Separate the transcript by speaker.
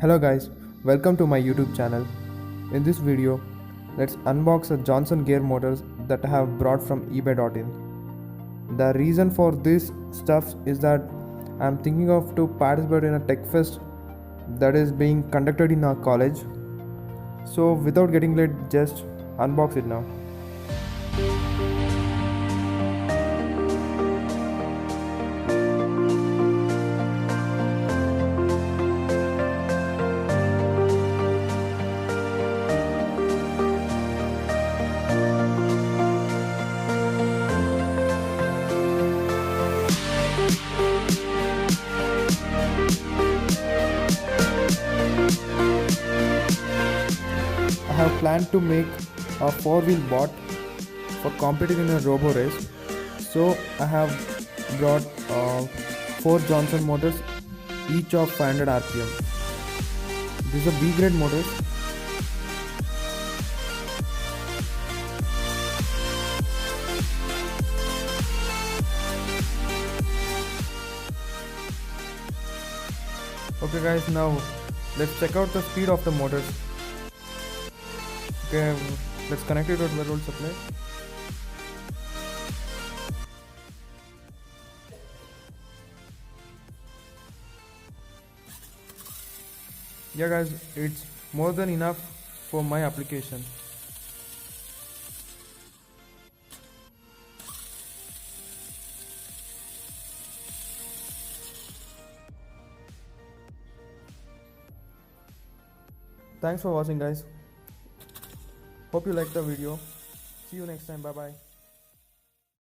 Speaker 1: Hello guys, welcome to my YouTube channel. In this video, let's unbox a Jhonson gear motors that I have brought from ebay.in. The reason for this stuff is that I'm thinking of to participate in a tech fest that is being conducted in our college. So without getting late, just unbox it now. I have planned to make a 4-wheel bot for competing in a robo race. So I have brought 4 Jhonson motors, each of 500 rpm. These are B grade motors. Okay guys, now let's check out the speed of the motors. Okay, let's connect it to the roll supply. Yeah guys, it's more than enough for my application. Thanks for watching guys. Hope you liked the video. See you next time. Bye bye.